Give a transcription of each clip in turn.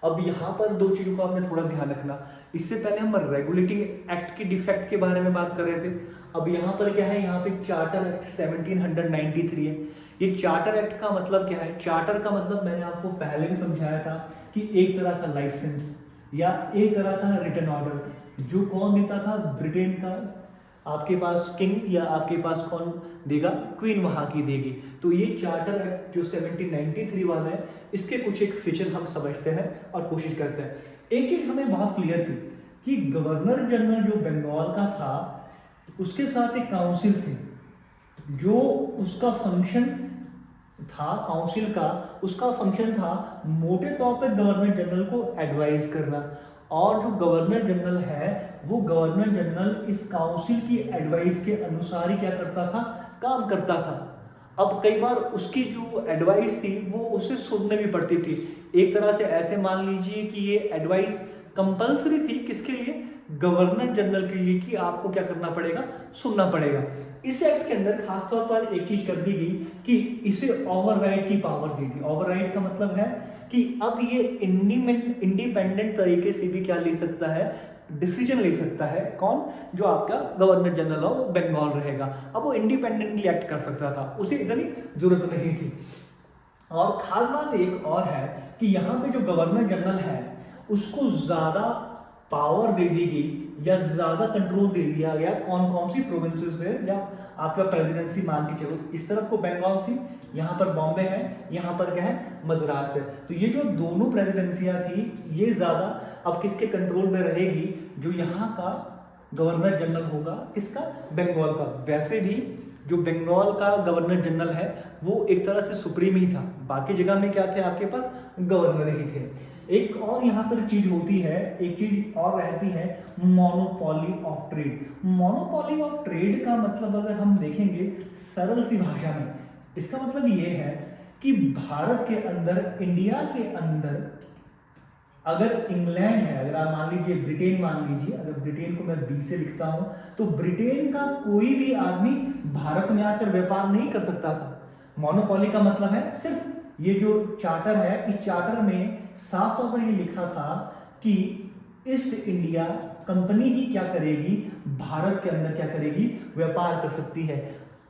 अब यहाँ पर दो चीज़ों को आपने थोड़ा ध्यान रखना। इससे पहले हम रेगुलेटिंग एक्ट के डिफेक्ट के बारे में बात कर रहे थे। अब यहाँ पर क्या है, यहाँ पे चार्टर एक्ट 1793 है। ये चार्टर एक्ट का मतलब क्या है? चार्टर का मतलब मैंने आपको पहले भी समझाया था कि एक तरह का लाइसेंस या एक तरह का रिटन ऑर्डर जो कौन देता था? ब्रिटेन का आपके पास किंग, या आपके पास कौन देगा? क्वीन वहां की देगी। तो ये चार्टर एक्ट जो 1793 वाला है, इसके कुछ एक फीचर हम समझते हैं और कोशिश करते हैं। एक चीज हमें बहुत क्लियर थी कि गवर्नर जनरल जो बंगाल का था, उसके साथ एक काउंसिल थी जो उसका फंक्शन था, काउंसिल का उसका फंक्शन था मोटे तौर पर गवर्नर जनरल को एडवाइस करना। और जो गवर्नर जनरल है, वो गवर्नर जनरल इस काउंसिल की एडवाइस के अनुसार ही क्या करता था? काम करता था। अब कई बार उसकी जो एडवाइस थी वो उसे सुनने भी पड़ती थी। एक तरह से ऐसे मान लीजिए कि ये एडवाइस कंपल्सरी थी किसके लिए? गवर्नर जनरल के लिए, कि आपको क्या करना पड़ेगा? सुनना पड़ेगा। इस एक्ट के अंदर खासतौर पर एक चीज कर दी गई कि इसे ओवरराइड की पावर दी थी। ओवरराइड का मतलब है कि अब ये इंडिपेंडेंट तरीके से भी क्या ले सकता है? डिसीजन ले सकता है। कौन? जो आपका गवर्नर जनरल हो, वो बंगाल रहेगा। अब वो इंडिपेंडेंटली एक्ट कर सकता था, उसे इतनी जरूरत नहीं थी। और खास बात एक और है कि यहाँ पे जो गवर्नर जनरल है उसको ज्यादा पावर दे दी गई या ज्यादा कंट्रोल दे दिया गया कौन कौन सी प्रोविंसेस में, या आपका प्रेसिडेंसी मान के चलो, इस तरफ को बंगाल थी, यहाँ पर बॉम्बे है, यहाँ पर क्या है? मद्रास है। तो ये जो दोनों प्रेसिडेंसियां थी, ये ज्यादा अब किसके कंट्रोल में रहेगी? जो यहाँ का गवर्नर जनरल होगा, किसका? बंगाल का। वैसे भी जो बंगाल का गवर्नर जनरल है वो एक तरह से सुप्रीम ही था, बाकी जगह में क्या थे? आपके पास गवर्नर ही थे। एक और यहाँ पर चीज होती है, एक चीज और रहती है, monopoly of trade. Monopoly of trade का मतलब अगर हम देखेंगे सरल सी भाषा में, इसका मतलब ये है कि भारत के अंदर, इंडिया के अंदर अगर इंग्लैंड है, अगर आप मान लीजिए ब्रिटेन मान लीजिए, अगर ब्रिटेन को मैं बी से लिखता हूं, तो ब्रिटेन का कोई भी आदमी भारत में आकर व्यापार नहीं कर सकता था। मोनोपोली का मतलब है सिर्फ ये जो चार्टर है, इस चार्टर में साफ तौर पर ये लिखा था कि ईस्ट इंडिया कंपनी ही क्या करेगी? भारत के अंदर क्या करेगी? व्यापार कर सकती है।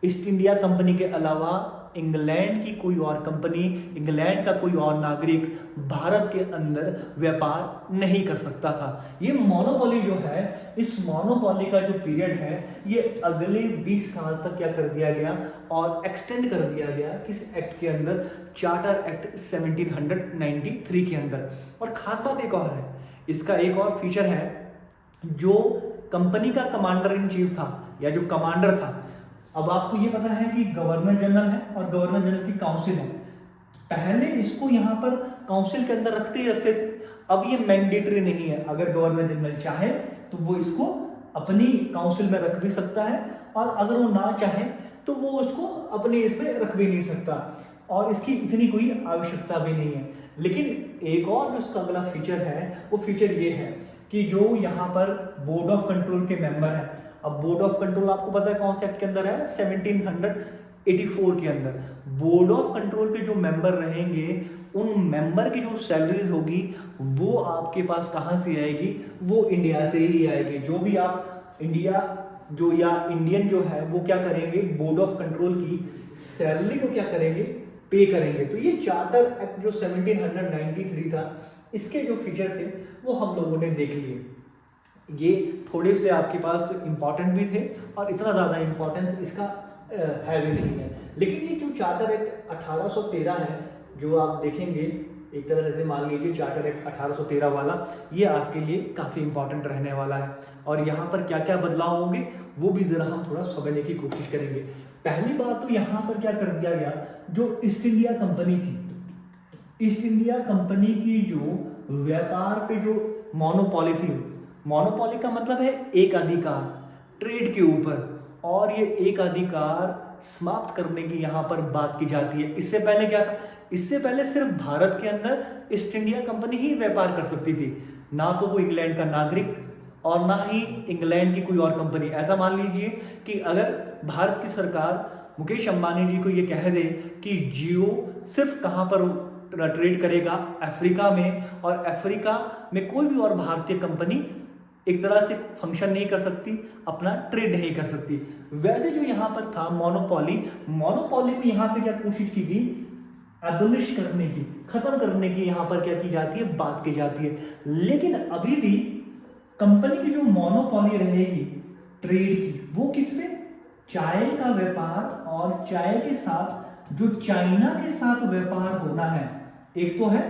ईस्ट इंडिया कंपनी के अलावा इंग्लैंड की कोई और कंपनी, इंग्लैंड का कोई और नागरिक भारत के अंदर व्यापार नहीं कर सकता था। ये मोनोपोली जो है, इस मोनोपोली का जो पीरियड है, ये अगले 20 साल तक क्या कर दिया गया? और एक्सटेंड कर दिया गया। किस एक्ट के अंदर? चार्टर एक्ट 1793 के अंदर। और खास बात एक और है, इसका एक और फीचर है, जो कंपनी का कमांडर इन चीफ था या जो कमांडर था, अब आपको ये पता है कि गवर्नर जनरल है और गवर्नर जनरल की काउंसिल है। पहले इसको यहाँ पर काउंसिल के अंदर रखते ही रखते थे, अब ये मैंडेटरी नहीं है। अगर गवर्नर जनरल चाहे तो वो इसको अपनी काउंसिल में रख भी सकता है, और अगर वो ना चाहे तो वो उसको अपने इसमें रख भी नहीं सकता, और इसकी इतनी कोई आवश्यकता भी नहीं है। लेकिन एक और जो इसका अगला फीचर है, वो फीचर ये है कि जो यहाँ पर बोर्ड ऑफ कंट्रोल के मेंबर है, अब बोर्ड ऑफ कंट्रोल आपको पता है कौन से एक्ट के अंदर है? 1784 के अंदर। बोर्ड ऑफ कंट्रोल के जो मेंबर रहेंगे, उन मेंबर की जो सैलरीज होगी वो आपके पास कहां से आएगी? वो इंडिया से ही आएगी। जो भी आप इंडिया जो या इंडियन जो है वो क्या करेंगे? बोर्ड ऑफ कंट्रोल की सैलरी को क्या करेंगे? पे करेंगे। तो ये चार्टर एक्ट जो 1793 था, इसके जो फीचर थे वो हम लोगों ने देख लिए। ये थोड़े से आपके पास इंपॉर्टेंट भी थे और इतना ज़्यादा इंपॉर्टेंस इसका है भी नहीं है। लेकिन ये जो चार्टर एक्ट 1813 है, जो आप देखेंगे एक तरह से मान लीजिए चार्टर एक्ट 1813 वाला, ये आपके लिए काफ़ी इंपॉर्टेंट रहने वाला है। और यहाँ पर क्या क्या बदलाव होंगे वो भी ज़रा हम थोड़ा समझने की कोशिश करेंगे। पहली बात तो यहाँ पर क्या कर दिया गया, जो ईस्ट इंडिया कंपनी थी, ईस्ट इंडिया कंपनी की जो व्यापार पे जो मोनोपोली थी, मोनोपोली का मतलब है एक अधिकार ट्रेड के ऊपर, और ये एक अधिकार समाप्त करने की यहाँ पर बात की जाती है। इससे पहले क्या था? इससे पहले सिर्फ भारत के अंदर ईस्ट इंडिया कंपनी ही व्यापार कर सकती थी, ना तो कोई इंग्लैंड का नागरिक और ना ही इंग्लैंड की कोई और कंपनी। ऐसा मान लीजिए कि अगर भारत की सरकार मुकेश अंबानी जी को ये कह दे कि जियो सिर्फ कहाँ पर ट्रेड करेगा अफ्रीका में, और अफ्रीका में कोई भी और भारतीय कंपनी एक तरह से फंक्शन नहीं कर सकती, अपना ट्रेड नहीं कर सकती। वैसे जो यहाँ पर था मोनोपोली में यहाँ पे क्या कोशिश की गई, एबोलिश करने की, खत्म करने की यहाँ पर क्या की जाती है, बात की जाती है। लेकिन अभी भी कंपनी की जो मोनोपोली रहेगी ट्रेड की, वो किसमें, चाय का व्यापार, और चाय के साथ जो चाइना के साथ व्यापार होना है, एक तो है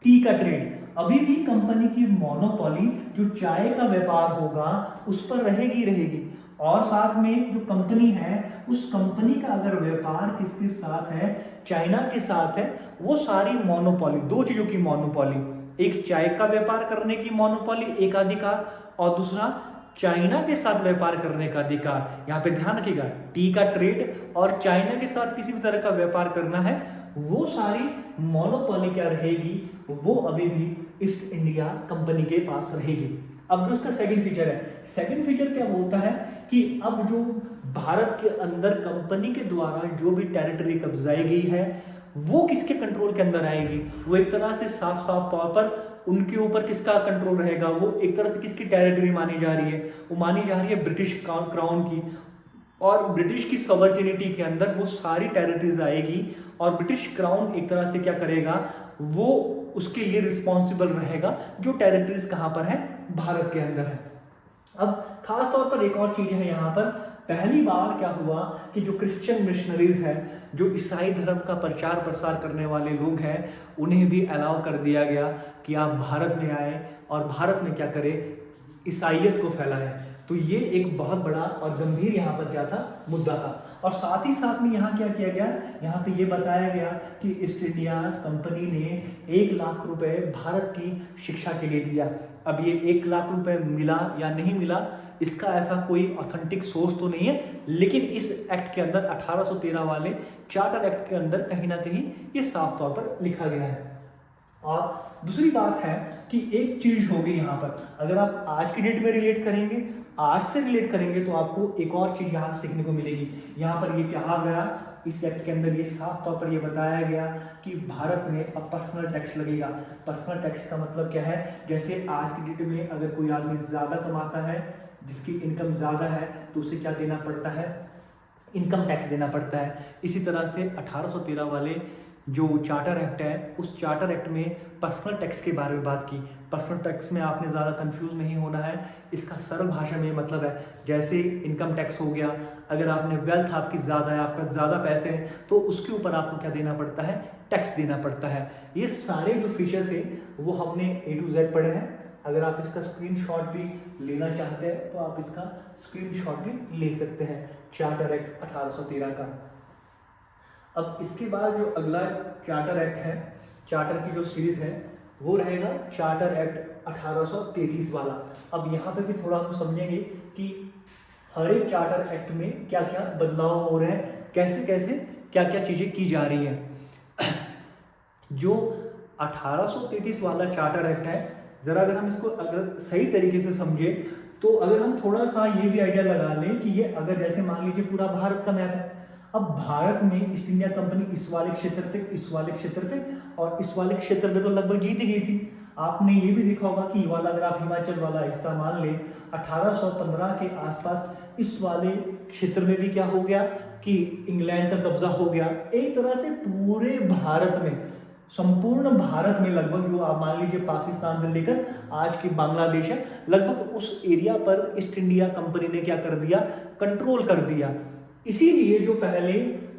टी का ट्रेड, अभी भी कंपनी की मोनोपोली जो चाय का व्यापार होगा उस पर रहेगी, और साथ में जो कंपनी है उस कंपनी का अगर व्यापार किसके साथ है, चाइना के साथ है, वो सारी मोनोपोली, दो चीजों की मोनोपोली, एक चाय का व्यापार करने की मोनोपोली एक अधिकार, और दूसरा चाइना के साथ व्यापार करने का अधिकार। यहाँ पे ध्यान रखिएगा, टी का ट्रेड और चाइना के साथ किसी भी तरह का व्यापार करना है, वो सारी मोनोपोली क्या रहेगी, वो अभी भी ईस्ट इंडिया कंपनी के पास रहेगी। अब जो उसका सेकंड फीचर है, सेकंड फीचर क्या होता है कि अब जो भारत के अंदर कंपनी के द्वारा जो भी टेरिटरी कब्जाई गई है वो किसके कंट्रोल के अंदर आएगी, वो एक तरह से साफ साफ तौर पर उनके ऊपर किसका कंट्रोल रहेगा, वो एक तरह से किसकी टेरिटरी मानी जा रही है, वो मानी जा रही है ब्रिटिश क्राउन की, और ब्रिटिश की सॉवर्जिनिटी के अंदर वो सारी टेरिटरीज आएगी, और ब्रिटिश क्राउन एक तरह से क्या करेगा, वो उसके लिए रिस्पॉन्सिबल रहेगा जो टेरिटरीज कहाँ पर है, भारत के अंदर है। अब खास तौर पर एक और चीज है यहाँ पर, पहली बार क्या हुआ कि जो क्रिश्चियन मिशनरीज हैं, जो ईसाई धर्म का प्रचार प्रसार करने वाले लोग हैं, उन्हें भी अलाउ कर दिया गया कि आप भारत में आए और भारत में क्या करें, ईसाइयत को फैलाएं। तो ये एक बहुत बड़ा और गंभीर यहाँ पर क्या था, मुद्दा था। और साथ ही साथ में यहाँ क्या किया गया, यहाँ पे ये बताया गया कि ईस्ट इंडिया कंपनी ने 1 लाख रुपए भारत की शिक्षा के लिए दिया। अब ये 1 लाख रुपए मिला या नहीं मिला, इसका ऐसा कोई ऑथेंटिक सोर्स तो नहीं है, लेकिन इस एक्ट के अंदर 1813 वाले चार्टर एक्ट के अंदर कहीं ना कहीं ये साफ तौर पर लिखा गया है। और दूसरी बात है कि एक चीज होगी यहाँ पर, अगर आप आज की डेट में रिलेट करेंगे, आज से रिलेट करेंगे, तो आपको एक और चीज यहाँ सीखने को मिलेगी। यहाँ पर ये कहा गया, इस एक्ट के अंदर ये साफ तौर पर ये बताया गया कि भारत में अब पर्सनल टैक्स लगेगा। पर्सनल टैक्स का मतलब क्या है, जैसे आज की डेट में अगर कोई आदमी ज्यादा कमाता है, जिसकी इनकम ज्यादा है, तो उसे क्या देना पड़ता है, इनकम टैक्स देना पड़ता है। इसी तरह से 1813 वाले जो चार्टर एक्ट है, उस चार्टर एक्ट में पर्सनल टैक्स के बारे में बात की। पर्सनल टैक्स में आपने ज़्यादा कंफ्यूज नहीं होना है, इसका सरल भाषा में मतलब है, जैसे इनकम टैक्स हो गया, अगर आपने वेल्थ आपकी ज़्यादा है, आपका ज़्यादा पैसे हैं, तो उसके ऊपर आपको क्या देना पड़ता है, टैक्स देना पड़ता है। ये सारे जो फीचर थे वो हमने A to Z पढ़े हैं। अगर आप इसका स्क्रीनशॉट भी लेना चाहते हैं तो आप इसका स्क्रीनशॉट भी ले सकते हैं, चार्टर एक्ट 1813 का। अब इसके बाद जो अगला चार्टर एक्ट है, चार्टर की जो सीरीज है, वो रहेगा चार्टर एक्ट 1833 वाला। अब यहाँ पे भी थोड़ा हम समझेंगे कि हर एक चार्टर एक्ट में क्या क्या बदलाव हो रहे हैं, कैसे कैसे क्या क्या चीज़ें की जा रही हैं। जो 1833 वाला चार्टर एक्ट है, ज़रा अगर हम इसको अगर सही तरीके से समझे, तो अगर हम थोड़ा सा ये भी आइडिया लगा लें कि ये अगर जैसे मान लीजिए पूरा भारत का मैप है, अब भारत में ईस्ट इंडिया कंपनी इस वाले क्षेत्र पे, इस वाले क्षेत्र पे और इस वाले क्षेत्र पे तो लगभग जीत ही गई थी। आपने ये भी देखा होगा कि ये वाला अगर आप हिमाचल वाला हिस्सा मान लें, 1815 के आसपास इस वाले क्षेत्र में भी क्या हो गया कि इंग्लैंड का कब्जा हो गया। एक तरह से पूरे भारत में, संपूर्ण भारत में लगभग, जो आप मान लीजिए पाकिस्तान से लेकर आज की बांग्लादेश है, लगभग उस एरिया पर ईस्ट इंडिया कंपनी ने क्या कर दिया, कंट्रोल कर दिया। इसीलिए जो पहले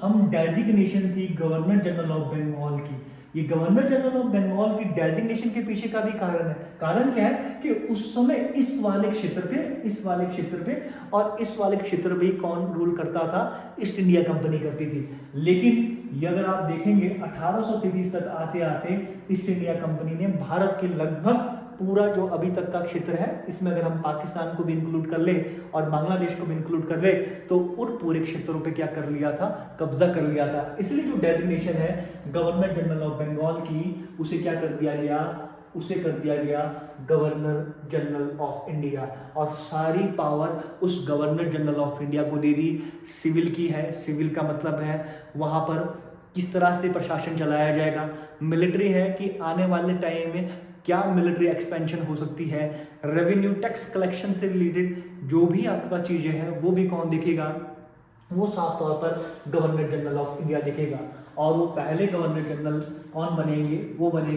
हम डेजिग्नेशन थी गवर्नर जनरल ऑफ बंगाल की, ये गवर्नर जनरल ऑफ बंगाल की डेजिग्नेशन के पीछे का भी कारण है। कारण क्या है कि उस समय इस वाले क्षेत्र पे, इस वाले क्षेत्र पे और इस वाले क्षेत्र पे कौन रूल करता था, ईस्ट इंडिया कंपनी करती थी। लेकिन ये अगर आप देखेंगे 1830 तक आते आते ईस्ट इंडिया कंपनी ने भारत के लगभग पूरा जो अभी तक का क्षेत्र है, इसमें अगर हम पाकिस्तान को भी इंक्लूड कर ले और बांग्लादेश को भी इंक्लूड कर ले, तो उन पूरे क्षेत्रों पे क्या कर लिया था, कब्जा कर लिया था। इसलिए जो डेजिग्नेशन है गवर्नर जनरल ऑफ बंगाल की, उसे क्या कर दिया गया, उसे कर दिया गया गवर्नर जनरल ऑफ इंडिया, और सारी पावर उस गवर्नर जनरल ऑफ इंडिया को दे दी। सिविल की है, सिविल का मतलब है वहां पर किस तरह से प्रशासन चलाया जाएगा। मिलिट्री है कि आने वाले टाइम में क्या मिलिट्री एक्सपेंशन हो सकती है। रेवेन्यू टैक्स कलेक्शन से रिलेटेड जो भी आपके पास चीज़ें हैं वो भी कौन देखेगा, वो साफ तौर पर गवर्नर जनरल ऑफ इंडिया देखेगा। और वो पहले गवर्नर जनरल कौन बनेंगे, वो बनेंगे